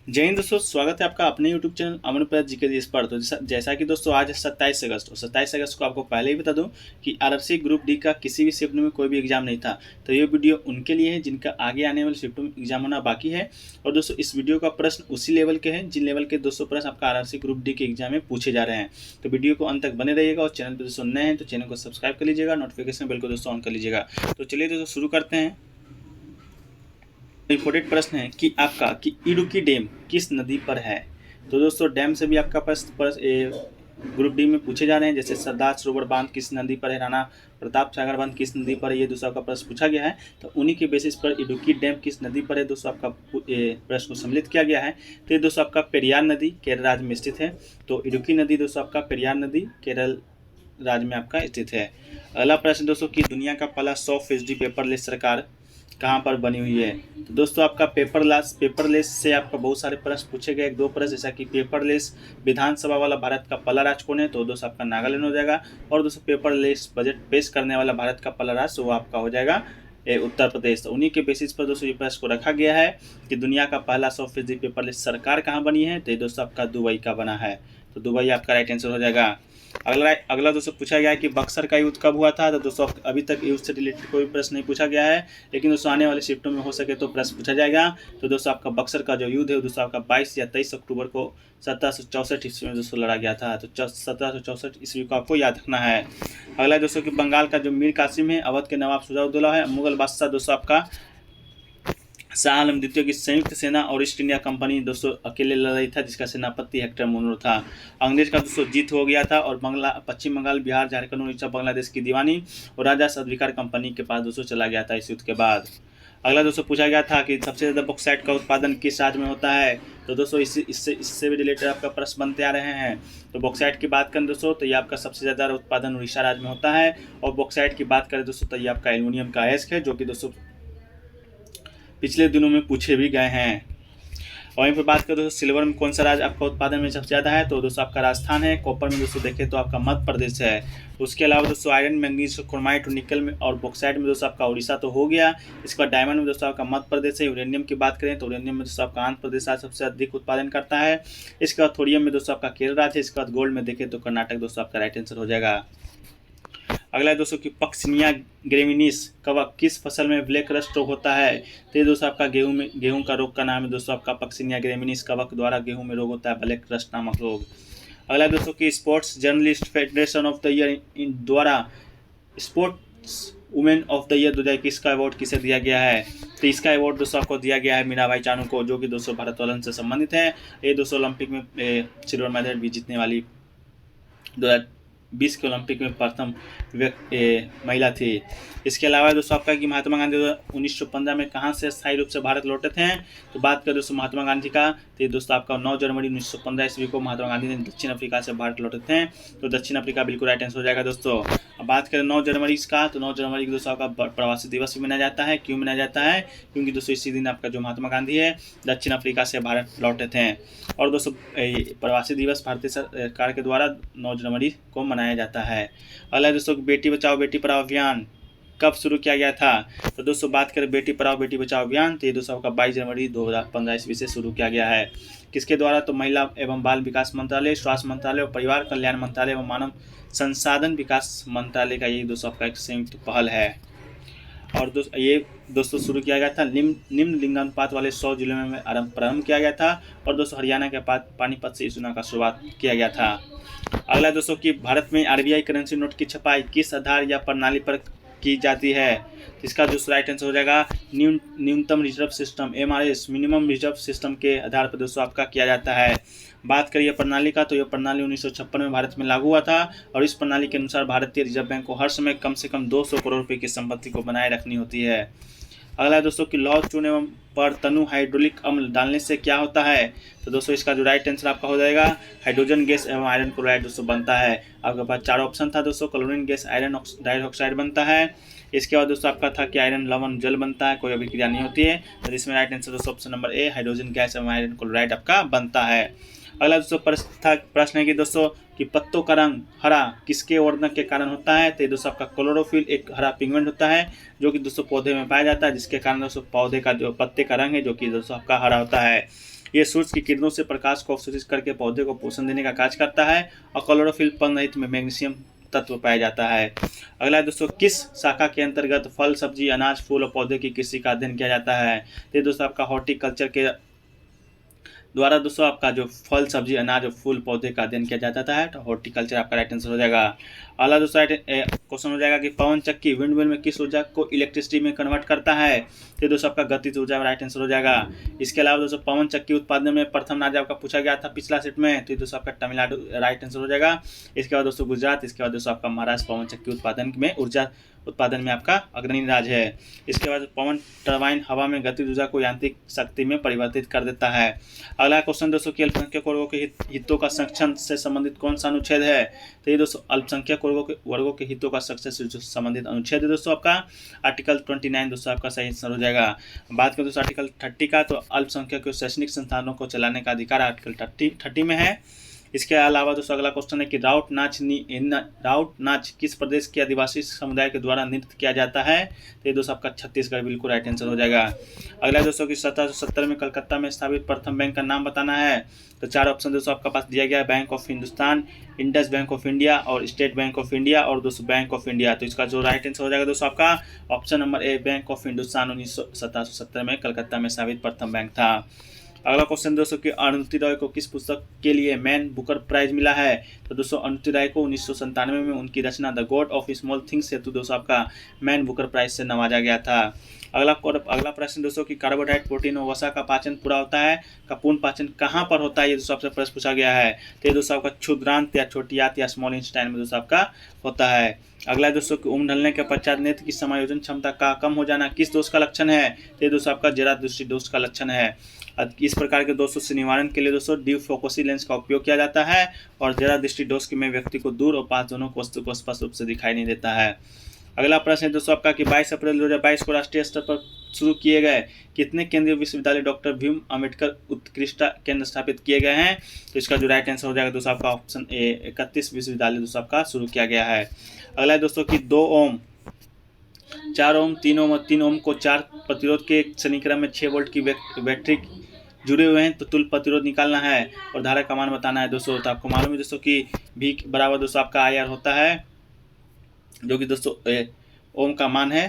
जय हिंद दोस्तों, स्वागत है आपका अपने YouTube चैनल अमन प्रसाद जी के जी पर। तो जैसा कि दोस्तों आज है 27 अगस्त और 27 अगस्त को आपको पहले ही बता दूं कि आरआरसी ग्रुप डी का किसी भी शिफ्ट में कोई भी एग्जाम नहीं था। तो ये वीडियो उनके लिए है जिनका आगे आने वाले शिफ्ट में एग्जाम होना बाकी है। और दोस्तों इस वीडियो का प्रश्न उसी लेवल के हैं जिन लेवल के दोस्तों प्रश्न आपका आरआरसी ग्रुप डी के एग्जाम में पूछे जा रहे हैं। तो वीडियो को अंत तक बने रहिएगा और चैनल पर दोस्तों नए हैं तो चैनल को सब्सक्राइब कर लीजिएगा, नोटिफिकेशन बेल को दोस्तों ऑन कर लीजिएगा। तो चलिए दोस्तों शुरू करते हैं। इम्पोर्टेंट प्रश्न है कि आपका कि इडुक्की डैम किस नदी पर है। तो दोस्तों डैम से भी आपका प्रश्न ग्रुप डी में पूछे जा रहे हैं, जैसे सरदार सरोवर बांध किस नदी पर है, राणा प्रताप सागर बांध किस नदी पर है, ये दोस्तों आपका प्रश्न पूछा गया है। तो उन्हीं के बेसिस पर इडुक्की डैम किस नदी पर है दोस्तों आपका प्रश्न को सम्मिलित किया गया है। तो ये दोस्तों आपका पेरियार नदी केरल राज्य में स्थित है। तो इडुक्की नदी दोस्तों आपका पेरियार नदी केरल राज्य में आपका स्थित है। अगला प्रश्न दोस्तों कि दुनिया का पहला 100% पेपरलेस सरकार कहाँ पर बनी हुई है। तो दोस्तों आपका पेपरलेस से आपका बहुत सारे प्रश्न पूछे गए। एक दो प्रश्न जैसा कि पेपरलेस विधानसभा वाला भारत का पहला राज्य कौन है, तो दोस्तों आपका नागालैंड हो जाएगा। और दोस्तों पेपरलेस बजट पेश करने वाला भारत का पहला राज्य वो आपका हो जाएगा उत्तर प्रदेश। तो उन्हीं के बेसिस पर दोस्तों ये प्रश्न को रखा गया है कि दुनिया का पहला 100% पेपरलेस सरकार कहाँ बनी है। तो ये दोस्तों आपका दुबई का बना है। तो दुबई आपका राइट आंसर हो जाएगा। अगला दोस्तों पूछा गया है कि बक्सर का युद्ध कब हुआ था। तो दोस्तों अभी तक युद्ध से रिलेटेड कोई प्रश्न नहीं पूछा गया है, लेकिन दोस्तों आने वाले शिफ्टों में हो सके तो प्रश्न पूछा जाएगा। तो दोस्तों आपका बक्सर का जो युद्ध है दोस्तों आपका 22 या 23 अक्टूबर को 1764 ईस्वी में दोस्तों लड़ा गया था। तो 1764 ईस्वी को आपको याद रखना है। अगला दोस्तों कि बंगाल का जो मीर कासिम है अवध के नवाब शुजाउद्दौला है। मुगल बादशाह दोस्तों आपका शाह आलम द्वितीय की संयुक्त सेना और ईस्ट इंडिया कंपनी दोस्तों अकेले लड़ाई था, जिसका सेनापति हेक्टर मुनरो था। अंग्रेज का दोस्तों जीत हो गया था और पश्चिम बंगाल, बिहार, झारखंड, उड़ीसा, बांग्लादेश की दीवानी और राजा सदविकार कंपनी के पास दोस्तों चला गया था इस युद्ध के बाद। अगला दोस्तों पूछा गया था कि सबसे ज़्यादा बॉक्साइट का उत्पादन किस राज्य में होता है। तो दोस्तों इससे भी रिलेटेड आपका प्रश्न बनते आ रहे हैं। तो बॉक्साइट की बात करें दोस्तों तो ये आपका सबसे ज़्यादा उत्पादन उड़ीसा राज्य में होता है। और बॉक्साइट की बात करें दोस्तों तो ये आपका एल्यूमिनियम का अयस्क है, जो कि दोस्तों पिछले दिनों में पूछे भी गए हैं। और वहीं पर बात करें दोस्तों सिल्वर में कौन सा राज्य आपका उत्पादन में सबसे ज़्यादा है। तो दोस्तों आपका राजस्थान है। कॉपर में दोस्तों देखें तो आपका मध्य प्रदेश है। उसके अलावा दोस्तों आयरन, मैंगनीज, क्रोमाइट और निकल में और बॉक्साइट में दोस्तों आपका उड़ीसा तो हो गया। इसके बाद डायमंड में दोस्तों आपका मध्य प्रदेश है। यूरेनियम की बात करें तो यूरेनियम में दोस्तों आपका आंध्र प्रदेश आज सबसे अधिक उत्पादन करता है। इसके बाद थोरियम में दोस्तों आपका केरल राज्य है। इसके बाद गोल्ड में देखें तो कर्नाटक दोस्तों आपका राइट आंसर हो जाएगा। अगला है दोस्तों कि पक्सिनिया ग्रेमिनिस कवक किस फसल में ब्लैक रस्ट रोग होता है। तो ये दोस्तों आपका गेहूं का रोग का नाम है दोस्तों आपका पक्सिनिया ग्रेमिनिस कवक द्वारा गेहूं में रोग होता है ब्लैक रस्ट नामक रोग। अगला दोस्तों कि sports journalist federation of the year द्वारा sports women of the year 2021 का अवार्ड किसे दिया गया है। तो इसका अवार्ड दोस्तों आपको दिया गया है मीराबाई चानू को, जो कि दोस्तों भारोत्तोलन से संबंधित है। ये दोस्तों ओलंपिक में सिल्वर मेडल भी जीतने वाली 2020 के ओलंपिक में प्रथम महिला थी। इसके अलावा दोस्तों आपका कि महात्मा गांधी 1915 में कहाँ से स्थायी रूप से भारत लौटे थे। तो बात करें दोस्तों महात्मा गांधी का तो ये दोस्तों आपका 9 जनवरी 1915 ईस्वी को महात्मा गांधी ने दक्षिण अफ्रीका से भारत लौटे थे। तो दक्षिण अफ्रीका बिल्कुल राइट आंसर हो जाएगा दोस्तों। अब बात करें 9 जनवरी का तो 9 जनवरी को दोस्तों आपका प्रवासी दिवस भी मनाया जाता है। क्यों मनाया जाता है, क्योंकि दोस्तों इसी दिन आपका जो महात्मा गांधी है दक्षिण अफ्रीका से भारत लौटे थे। और दोस्तों प्रवासी दिवस भारतीय सरकार के द्वारा 9 जनवरी को मनाया जाता है। अगला दोस्तों बेटी बचाओ बेटी पढ़ाओ अभियान कब शुरू किया गया था। तो दोस्तों बात करें बेटी पढ़ाओ बेटी बचाओ अभियान तो ये दोस्तों आपका 22 जनवरी 2015 ईस्वी से शुरू किया गया है। किसके द्वारा, तो महिला एवं बाल विकास मंत्रालय, स्वास्थ्य मंत्रालय और परिवार कल्याण मंत्रालय एवं मानव संसाधन विकास मंत्रालय का ये दोस्तों आपका एक संयुक्त पहल है। और ये दोस्तों शुरू किया गया था निम्न लिंगानुपात वाले 100 जिलों में प्रारंभ किया गया था। और दोस्तों हरियाणा के पानीपत से इस योजना का शुरुआत किया गया था। अगला दोस्तों कि भारत में आरबीआई करेंसी नोट की छपाई किस आधार या प्रणाली पर की जाती है। इसका जो राइट आंसर हो जाएगा न्यूनतम reserve system MRS minimum reserve system के आधार पर दोस्तों आपका किया जाता है। बात करिए प्रणाली का तो यह प्रणाली 1956 में भारत में लागू हुआ था। और इस प्रणाली के अनुसार भारतीय रिजर्व बैंक को हर समय कम से कम 200 करोड़ रुपए की संपत्ति को बनाए रखनी होती है। अगला दोस्तों कि लौह चूर्ण एवं पर तनु हाइड्रोलिक अम्ल डालने से क्या होता है। तो दोस्तों इसका जो राइट आंसर आपका हो जाएगा हाइड्रोजन गैस एवं आयरन क्लोराइड दोस्तों बनता है। आपके पास 4 ऑप्शन था दोस्तों, क्लोरीन गैस, आयरन डाइऑक्साइड बनता है। इसके बाद दोस्तों आपका था कि आयरन लवण जल बनता है, कोई अभिक्रिया नहीं होती है। तो इसमें राइट आंसर दोस्तों option number A hydrogen gas एवं आयरन क्लोराइड आपका बनता है। अगला दोस्तों प्रश्न है कि दोस्तों कि पत्तों का रंग हरा किसके वर्णन के कारण होता है। तो दोस्तों आपका क्लोरोफिल एक हरा पिगमेंट होता है जो कि दोस्तों पौधे में पाया जाता है, जिसके कारण दोस्तों पौधे का जो पत्ते का रंग है जो कि दोस्तों आपका हरा होता है। ये सूर्य की किरणों से प्रकाश को अवशोषित करके पौधे को पोषण देने का कार्य करता है और क्लोरोफिल पर्णरहित में मैग्नीशियम तत्व पाया जाता है। अगला दोस्तों, किस शाखा के अंतर्गत फल, सब्जी, अनाज, फूल और पौधे की कृषि का अध्ययन किया जाता है? तो दोस्तों आपका हॉर्टिकल्चर के द्वारा दोस्तों आपका जो फल, सब्जी, अनाज और फूल पौधे का अध्ययन किया जाता है, तो हॉर्टिकल्चर आपका राइट आंसर हो जाएगा। अगला दोस्तों क्वेश्चन हो जाएगा कि पवन चक्की विंडमिल में किस ऊर्जा को इलेक्ट्रिसिटी में कन्वर्ट करता है? तो दोस्तों आपका गतिज ऊर्जा राइट आंसर हो जाएगा। इसके अलावा दोस्तों पवन चक्की उत्पादन में प्रथम राज्य आपका पूछा गया था पिछला सेट में, तो दोस्तों आपका तमिलनाडु राइट आंसर हो जाएगा। इसके बाद दोस्तों गुजरात, इसके बाद दोस्तों आपका महाराष्ट्र पवन चक्की उत्पादन में ऊर्जा उत्पादन में आपका अग्रणी राज्य है। इसके बाद पवन टरबाइन हवा में गतिज ऊर्जा को यांत्रिक शक्ति में परिवर्तित कर देता है। अगला क्वेश्चन दोस्तों कि अल्पसंख्यक वर्गों के हितों का संरक्षण से संबंधित कौन सा अनुच्छेद है? तो ये दोस्तों अल्पसंख्यक वर्गों के हितों का संरक्षण से संबंधित अनुच्छेद है दोस्तों आपका आर्टिकल 29 दोस्तों आपका सही आंसर हो जाएगा। बात करें दोस्तों आर्टिकल 30 का, तो अल्पसंख्यक के शैक्षणिक संस्थानों को चलाने का अधिकार आर्टिकल 30 में है। इसके अलावा दोस्तों अगला क्वेश्चन है कि राउत नाच किस प्रदेश के आदिवासी समुदाय के द्वारा नृत्य किया जाता है? तो ये दोस्तों आपका छत्तीसगढ़ बिल्कुल राइट आंसर हो जाएगा। अगला दोस्तों कि 1770 में कलकत्ता में स्थापित प्रथम बैंक का नाम बताना है। तो 4 ऑप्शन दोस्तों आपका पास दिया गया है, bank of Hindustan, Indus bank of India और स्टेट बैंक ऑफ इंडिया और दोस्तों बैंक ऑफ इंडिया। तो इसका जो राइट आंसर हो जाएगा दोस्तों आपका option number A, bank of Hindustan 1770 में कलकत्ता में स्थापित प्रथम बैंक था। अगला क्वेश्चन दोस्तों कि अरुंधति रॉय को किस पुस्तक के लिए मैन बुकर प्राइज मिला है? तो दोस्तों अरुंधति रॉय को 1997 में उनकी रचना the God of small things हेतु दोस्तों आपका मैन बुकर प्राइज से नवाजा गया था। अगला प्रश्न दोस्तों कि कार्बोहाइड्रेट, प्रोटीन और वसा का पाचन पूरा होता है, का पूर्ण पाचन कहाँ पर होता है? ये दोस्तों आपसे प्रश्न पूछा गया है। तो ये दोस्तों आपका क्षुद्रांत या छोटी आंत या स्मॉल इंटेस्टाइन में दोस्तों आपका होता है। अगला दोस्तों कि उम्र ढलने के पश्चात नेत्र की समायोजन क्षमता का कम हो जाना किस दोष का लक्षण है? तो ये दोस्तों आपका जरा दृष्टि दोष का लक्षण है। इस प्रकार के दोषों से निवारण के लिए दोस्तों डिफोकसी लेंस का उपयोग किया जाता है और जरा दृष्टि दोष में व्यक्ति को दूर और पास दोनों वस्तु को स्पष्ट रूप से दिखाई नहीं देता है। अगला प्रश्न है दोस्तों आपका कि 22 अप्रैल 2022 को राष्ट्रीय स्तर पर शुरू किए गए कितने केंद्रीय विश्वविद्यालय डॉक्टर भीम अम्बेडकर उत्कृष्ट केंद्र स्थापित किए गए हैं? तो इसका जो राइट आंसर हो जाएगा दोस्तों आपका ऑप्शन ए, 31 विश्वविद्यालय दोस्तों आपका शुरू किया गया है। अगला है दोस्तों कि 2 ओम, 4 ओम, 3 ओम और 3 ओम को 4 प्रतिरोध के श्रेणीक्रम में 6 वोल्ट की बैटरी जुड़े हुए हैं, तो तुल्य प्रतिरोध निकालना है और धारा का मान बताना है दोस्तों। तो आपको मालूम है दोस्तों कि V बराबर दोस्तों आपका IR होता है, जो कि दोस्तों ओम का मान है।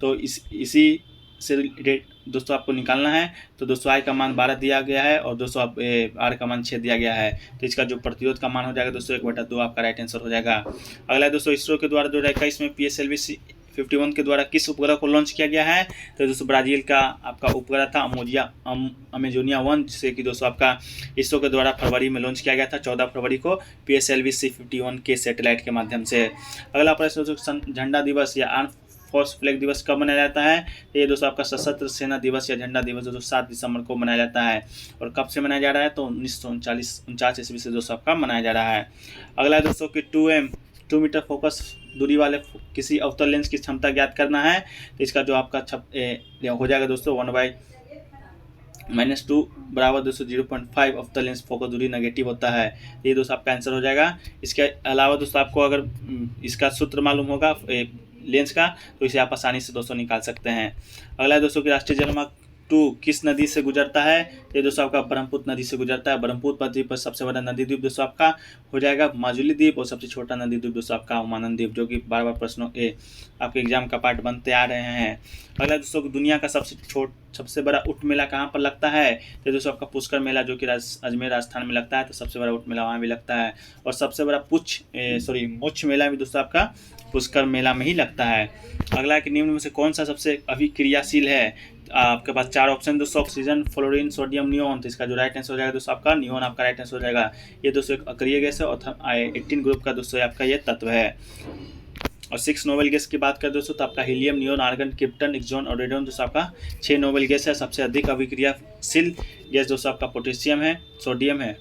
तो इसी से रिलेटेड दोस्तों आपको निकालना है। तो दोस्तों I का मान 12 दिया गया है और दोस्तों आप R का मान 6 दिया गया है। तो इसका जो प्रतिरोध का मान हो जाएगा दोस्तों 1/2 आपका राइट आंसर हो जाएगा। अगला दोस्तों इसरो के द्वारा जो रहेगा इसमें PSLV-51 के द्वारा किस उपग्रह को लॉन्च किया गया है? तो दोस्तों ब्राजील का आपका उपग्रह था अमेजोनिया 1, जिसे कि दोस्तों आपका इसरो के द्वारा फरवरी में लॉन्च किया गया था, 14 फरवरी को PSLV-51 के सैटेलाइट के माध्यम से। अगला प्रश्न दोस्तों झंडा दिवस या आर्म फोर्स फ्लैग दिवस कब मनाया जाता है? तो ये दोस्तों आपका सशस्त्र सेना दिवस या झंडा दिवस दोस्तों 7 दिसंबर को मनाया जाता है। और कब से मनाया जा रहा है? तो 1949 ईस्वी से दोस्तों आपका मनाया जा रहा है। अगला दोस्तों कि 2 मीटर फोकस दूरी वाले किसी अवतल लेंस की क्षमता ज्ञात करना है। तो इसका जो आपका हो जाएगा दोस्तों 1/-2 बराबर दोस्तों 0.5 अवतल लेंस फोकस दूरी नेगेटिव होता है। ये दोस्तों आपका आंसर हो जाएगा। इसके अलावा दोस्तों आपको अगर इसका सूत्र मालूम होगा लेंस का, तो इसे आप आसानी से दोस्तों निकाल सकते हैं। अगला दोस्तों कि राष्ट्रीय जलमार्ग 2 किस नदी से गुजरता है? ये दोस्तों आपका ब्रह्मपुत्र नदी से गुजरता है। ब्रह्मपुत्र द्वीप पर सबसे बड़ा नदी द्वीप दोस्तों आपका हो जाएगा माजुली द्वीप और सबसे छोटा नदी द्वीप दोस्तों आपका उमानंद द्वीप, जो कि बार प्रश्नों आपके एग्जाम का पार्ट बनते आ रहे हैं। अगला दोस्तों दुनिया का सबसे बड़ा ऊँट मेला कहाँ पर लगता है? तो दोस्तों आपका पुष्कर मेला, जो कि अजमेर राजस्थान में लगता है, तो सबसे बड़ा ऊँट मेला वहाँ भी लगता है। और सबसे बड़ा मुच्छ मेला भी दोस्तों आपका पुष्कर मेला में ही लगता है। अगला कि निम्न में से कौन सा सबसे अभिक्रियाशील है? आपके पास 4 ऑप्शन दोस्तों ऑक्सीजन, फ्लोरीन, सोडियम, नियोन। तो इसका जो राइट आंसर हो जाएगा दोस्तों आपका नियोन आपका राइट आंसर हो जाएगा। ये दोस्तों एक अक्रिय गैस है और 18 ग्रुप का दोस्तों आपका ये तत्व है। और 6 नोबेल गैस की बात करें दोस्तों तो आपका helium, neon, argon, krypton, xenon और रेडियम दोस्तों आपका 6 नोबेल गैस है। सबसे अधिक अभिक्रियाशील गैस दोस्तों आपका पोटेशियम है, सोडियम है।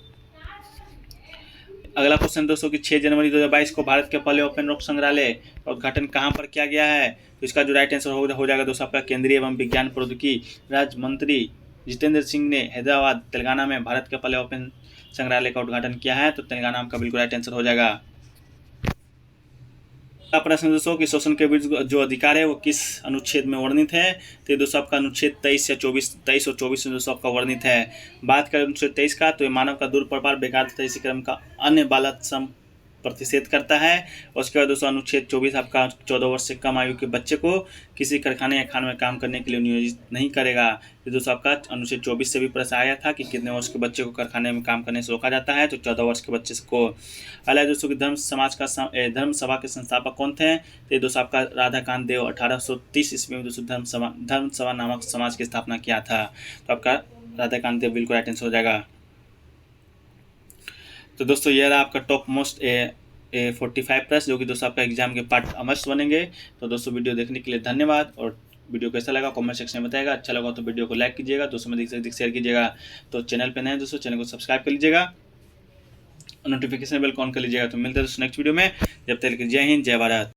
अगला क्वेश्चन दोस्तों कि 6 जनवरी 2022 को भारत के पहले ओपन रॉक संग्रहालय का उद्घाटन कहाँ पर किया गया है? तो इसका जो राइट आंसर हो जाएगा दोस्तों आपका केंद्रीय एवं विज्ञान प्रौद्योगिकी राज्य मंत्री जितेंद्र सिंह ने हैदराबाद तेलंगाना में भारत के पहले ओपन संग्रहालय का उद्घाटन किया है। तो तेलंगाना आपका बिल्कुल राइट आंसर हो जाएगा। का प्रश्न दोस्तों कि शोषण के विरुद्ध जो अधिकार है वो किस अनुच्छेद में वर्णित है। तो ये दोस्तों आपका अनुच्छेद 23 या 23 और 24 में दोस्तों आपका वर्णित है। बात करें अनुच्छेद 23 का, तो ये मानव का दुर्व्यवहार, बेकार तथा इसी क्रम का अन्य बालक सम प्रतिषेध करता है। और उसके बाद दोस्तों अनुच्छेद 24 आपका 14 वर्ष से कम आयु के बच्चे को किसी कारखाने या खाने में काम करने के लिए नियोजित नहीं करेगा। ये दोस्तों आपका अनुच्छेद 24 से भी प्रश्न आया था कि कितने वर्ष के बच्चे को कारखाने में काम करने से रोका जाता है, तो 14 वर्ष के बच्चे को। अगला दोस्तों की धर्म सभा के संस्थापक कौन थे। तो ये दोस्तों आपका राधाकांत देव 1830 ईस्वी में दोस्तों धर्म सभा नामक समाज की स्थापना किया था। तो आपका राधाकांत देव बिल्कुल राइट आंसर हो जाएगा। तो दोस्तों यह रहा आपका टॉप मोस्ट 45 प्लस, जो कि दोस्तों आपका एग्जाम के पार्ट मस्ट बनेंगे। तो दोस्तों वीडियो देखने के लिए धन्यवाद, और वीडियो कैसा लगा कमेंट सेक्शन में बताएगा। अच्छा लगा तो वीडियो को लाइक कीजिएगा, दोस्तों में अधिक शेयर कीजिएगा। तो चैनल पे नए हैं दोस्तों, चैनल को सब्सक्राइब कर लीजिएगा, नोटिफिकेशन बेल को ऑन कर लीजिएगा। तो मिलते हैं दोस्तों नेक्स्ट वीडियो में, जब तक जय हिंद जय भारत।